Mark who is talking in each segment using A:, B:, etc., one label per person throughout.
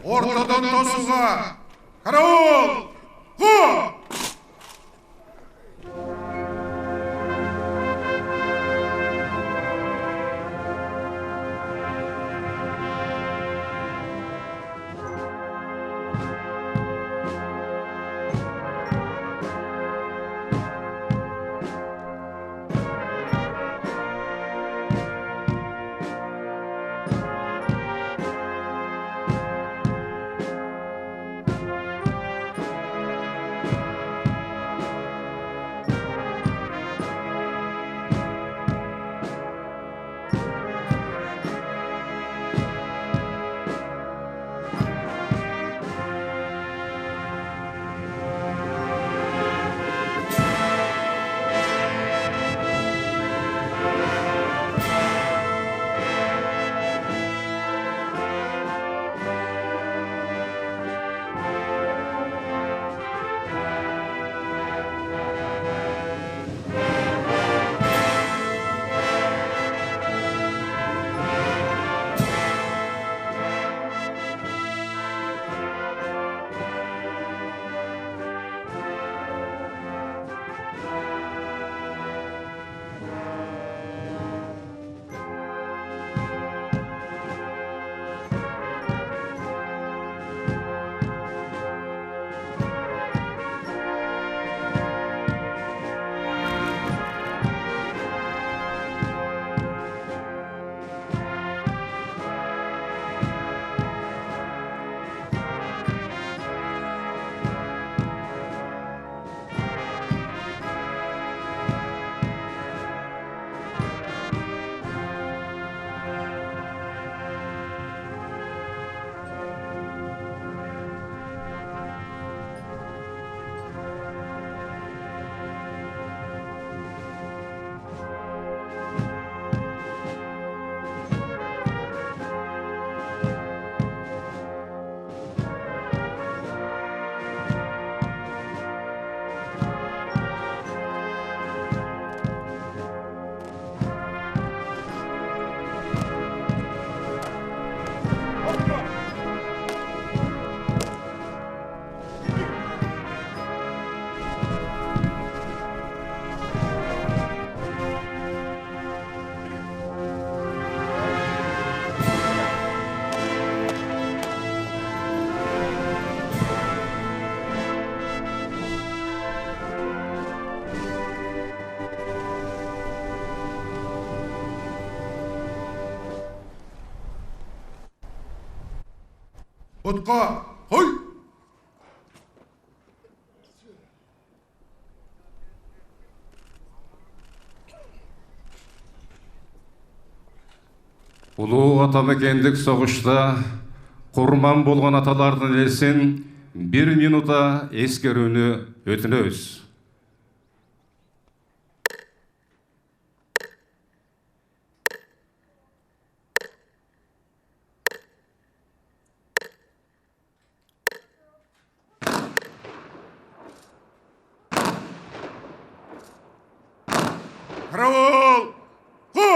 A: ортадан тосуға. Караул! Қу! Отқа, қой!
B: Улуу атамекендик согушта курман болгон аталардын элесин 1 минута эскерүүнү өтүнөбүз.
A: Караул! Қу!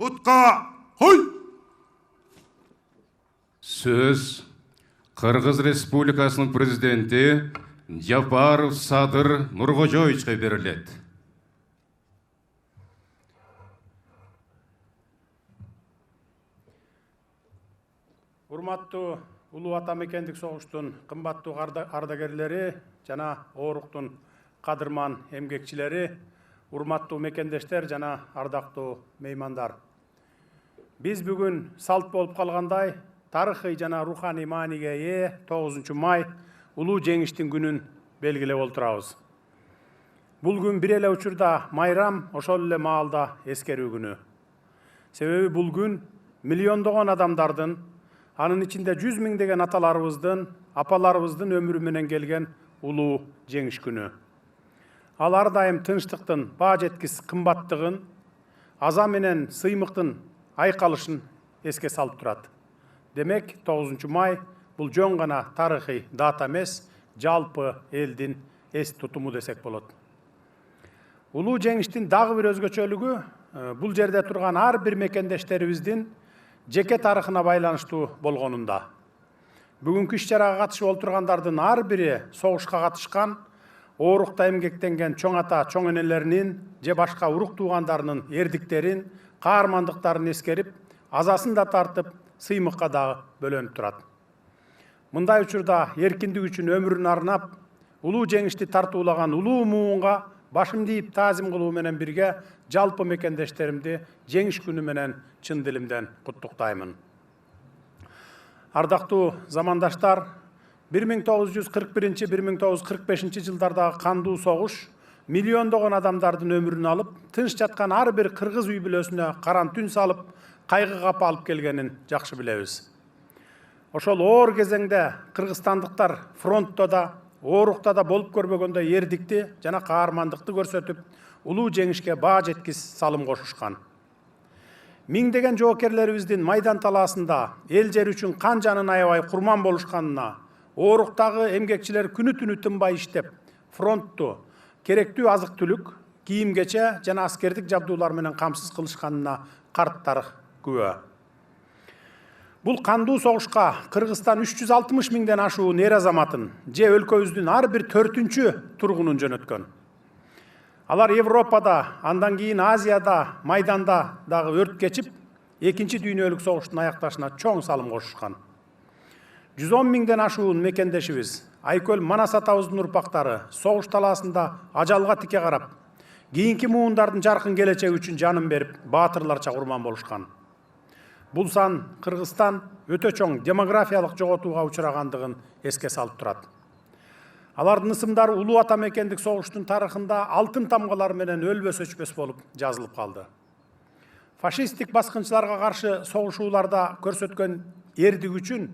A: Отқа, қой!
B: Сөз Кыргыз Республикасынын президенти Жапаров Садыр Нуркожоевичке берилет.
C: Урматтуу Улуу ата мекендик согуштун кымбаттуу ардагерлери жана ооруктун кадырман эмгекчилери, урматтуу мекендештер жана ардактуу меймандар. Биз бүгүн салт болуп калгандай тарыхый жана руханий мааниге ээ 9 май улуу жеңиштин күнүн белгилеп отурабыз. Бул күн бир эле учурда майрам, ошол эле маалда эскерүү күнү. Себеби бул күн миллиондогон адамдардын, анын ичинде 100 миңдеген аталарыбыздын, апаларыбыздын өмүрү менен келген улуу жеңиш күнү. Ал ар дайым тынчтыктын баа жеткис кымбаттыгын, аза менен сыймыктын айкалышын эске салып турат. Демек, 9 май бул жөн гана тарыхый дата эмес, жалпы элдин эс тутуму десек болот. Улуу жеңиштин дагы бир өзгөчөлүгү бул жерде турган ар бир мекендештерибиздин жеке тарыхына байланыштуу болгонунда. Бүгүнкү иш-чарага катышып олтургандардын ар бири согушка катышкан, оорукта эмгектенген чоң ата, чоң энелеринин же башка урук туугандарынын эрдиктерин, каармандыктарын эскерип, азасын да тартып, сыймыкка дагы бөлөнүп турат. Мындай учурда эркиндик үчүн өмүрүн арнап, улуу жеңишти тартуулаган улуу муунга башымды ийип таазим кылуу менен бирге жалпы мекендештеримди жеңиш күнү менен чын дилимден куттуктаймын. Ардактуу замандаштар, 1941-1945 жылдардагы кандуу согуш миллиондогон адамдардын өмүрүн алып, тынч жаткан ар бир кыргыз үй бүлөсүнө каран түн салып, кайгы капа алып келгенин жакшы билебиз. Ошол оор кезеңде кыргызстандыктар фронтто да, оорукта да болуп көрбөгөндөй эрдикти жана каармандыкты көрсөтүп, улуу жеңишке баа жеткис салым кошушкан. Миңдеген жоокерлерибиздин майдан талаасында эл жер үчүн кан жанын аябай курман болушканына, ооруктагы эмгекчилер күнү түнү тынбай иштеп, фронтту керектүү азык-түлүк, кийим-кече жана аскердик жабдуулар менен камсыз кылышканына карт тарых күбө. Бул кандуу согушка Кыргызстан 360 миңден ашуун эр азаматын же өлкөбүздүн ар бир 4-чү тургунун жөнөткөн. Алар Европада, андан кийин Азияда, майданда дагы өрт кечип, 2-чи дүйнөлүк согуштун аякташына чоң салым кошушкан. 110 миңден ашуун мекендешибиз, Айкөл Манас атабыздын урпактары согуш талаасында ажалга тике карап, кийинки муундардын жаркын келечеги үчүн жанын берип, баатырларча курман болушкан. Бул сан Кыргызстан өтө чоң демографиялык жоготууга учурагандыгын эске салып турат. Алардын ысымдары улуу ата мекендик согуштун тарыхында алтын тамгалар менен өлбөс өчпөс болуп жазылып калды. Фашисттик баскынчыларга каршы согушууларда көрсөткөн эрдик үчүн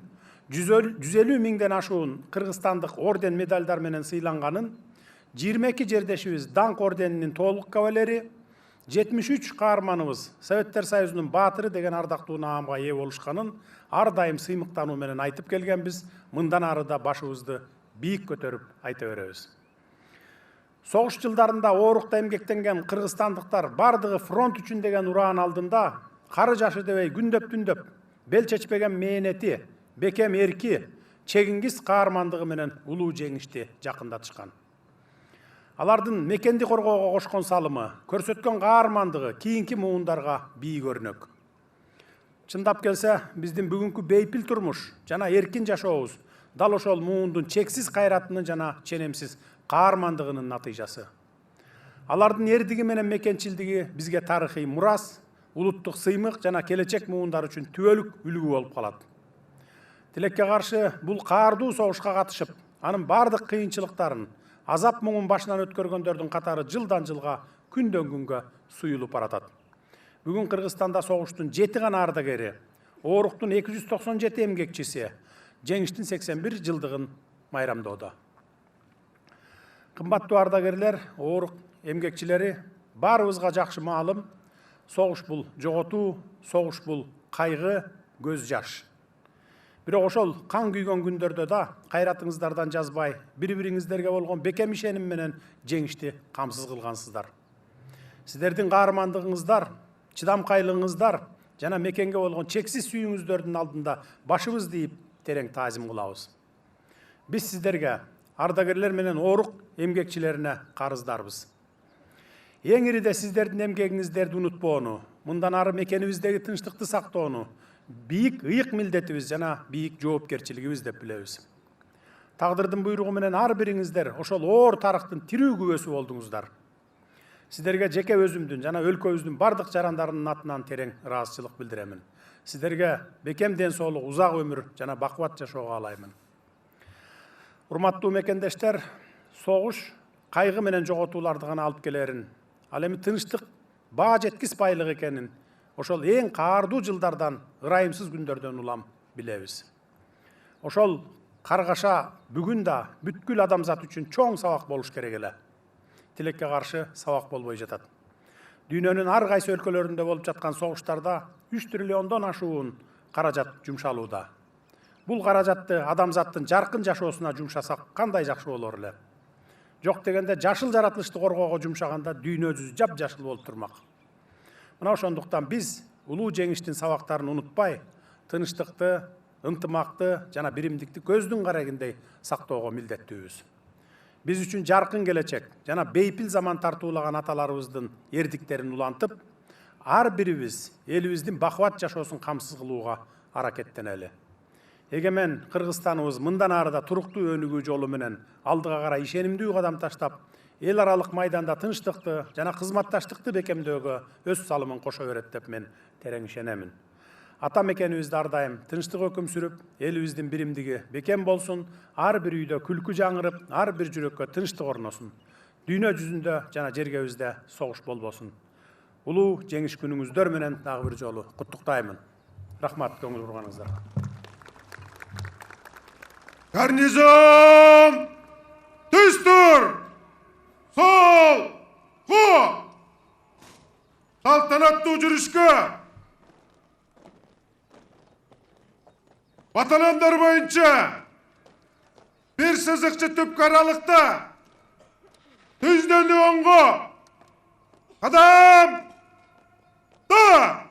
C: 150 миңден ашуун кыргызстандык орден медальдар менен сыйланганын, 22 жердешибиз даңк орденинин толук кавалери, 73 каарманыбыз Советтер Союзунун баатыры деген ардактуу наамга ээ болушканын ар дайым сыймыктануу менен айтып келгенбиз, мындан ары да башыбызды бийик көтөрүп айта беребиз. Согуш жылдарында оорукта эмгектенген кыргызстандыктар бардыгы фронт үчүн деген ураан алдында кары жашы дебей күндөп-түндөп бел чечпеген мээнети, бекем эрки, чегиңгиз каармандыгы менен улуу жеңишти жакындатышкан. Алардын мекенди коргоого кошкон салымы, көрсөткөн каармандыгы кийинки муундарга бийик өрнөк. Чындап келсе, биздин бүгүнкү бейпил турмуш жана эркин жашообуз дал ошол муундун чексиз кайратынын жана ченемсиз каармандыгынын натыйжасы. Алардын эрдиги менен мекенчилдиги бизге тарыхый мурас, улуттук сыймык жана келечек муундар үчүн түбөлүк үлгү болуп калат. Тилекке каршы бул каардуу согушка катышып, анын бардык кыйынчылыктарын, азап муңун башынан өткөргөндөрдүн катары жылдан жылга, күндөн күнгө суюлуп баратат. Бүгүн Кыргызстанда согуштун 7 гана ардагери, ооруктун 297 эмгекчиси жеңиштин 81 жылдыгын майрамдоодо. Кымбаттуу ардагерлер, оорук эмгекчилери, баарыбызга жакшы маалым, согуш бул жоготуу, согуш бул кайгы, көз жаш. Бирок ошол кан күйгөн күндөрдө да кайратыңыздардан жазбай, бири-бириңиздерге болгон бекем ишеним менен жеңишти камсыз кылгансыздар. Сиздердин каармандыгыңыздар, чыдамкайлыгыңыздар жана мекенге болгон чексиз сүйүүңүздөрдүн алдында башыбызды ийип терең таазим кылабыз. Биз сиздерге, ардагерлер менен оорук эмгекчилерине карыздарбыз. Эң ириде сиздердин эмгегиңиздерди унутпоону, мындан ары мекенибиздеги тынчтыкты сактоону, бийик ыйык милдетибиз жана бийик жоопкерчилигибиз деп билебиз. Тагдырдын буйругу менен ар бириңиздер ошол оор тарыхтын тирүү күбөсү болдуңуздар. Сиздерге жеке өзүмдүн жана өлкөбүздүн бардык жарандарынын атынан терең ыраазычылык билдиремин. Сиздерге бекем ден соолук, узак өмүр жана бакубат жашоо каалаймын. Урматтуу мекендештер, согуш кайгы менен жоготууларды гана алып келерин, ал эми тынчтык баа жеткис байлык экенин ошол эң каардуу жылдардан, ырайымсыз күндөрдөн улам билебиз. Ошол каргаша бүгүн да бүткүл адамзат үчүн чоң сабак болуш керек эле. Тилекке каршы сабак болбой жатат. Дүйнөнүн ар кайсы өлкөлөрүндө болуп жаткан согуштарда 3 триллиондон ашуун каражат жумшалууда. Бул каражатты адамзаттын жаркын жашоосуна жумшасак кандай жакшы болор эле. Жок дегенде жашыл жаратылышты коргоого жумшаганда дүйнө жүзү жап-жашыл болуп турмак. Мына ошондуктан биз улуу жеңиштин сабактарын унутпай, тынчтыкты, ынтымакты жана биримдикти көздүн карагындай сактоого милдеттүүбүз. Биз үчүн жаркын келечек жана бейпил заман тартуулаган аталарыбыздын эрдиктерин улантып, ар бирибиз элибиздин бакубат жашоосун камсыз кылууга аракеттенели. Эгемен Кыргызстаныбыз мындан арыда туруктуу өнүгүү жолу менен алдыга карай ишенимдүү кадам таштап, эл аралык майданда тынчтыкты жана кызматташтыкты бекемдөөгө өз салымын кошо берет деп мен терең ишенемин. Ата мекенибизде ар дайым тынчтык өкүм сүрүп, элибиздин биримдиги бекем болсун, ар бир үйдө күлкү жаңырып, ар бир жүрөккө тынчтык орносун. Дүйнө жүзүндө жана жергебизде согуш болбосун. Улуу жеңиш күнүңүздөр менен дагы бир жолу куттуктаймын. Рахмат көңүл бурганыңыздарга.
A: Гарнизон! Түстүр! Сол! Ко! Салтанаттуу жүрүшкө! Батальондар боюнча бир сызыкчы түпкү аралыкта түздөн оңго кадам да!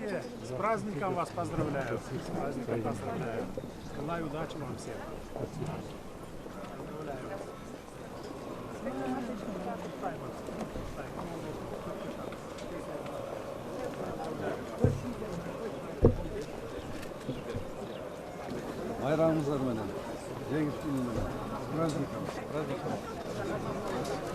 C: Все, с праздником вас поздравляю. С праздником поздравляю. Желаю удачи вам всем.
D: Bayramımızlar benim. Jеңиш күнүнө. Праздником.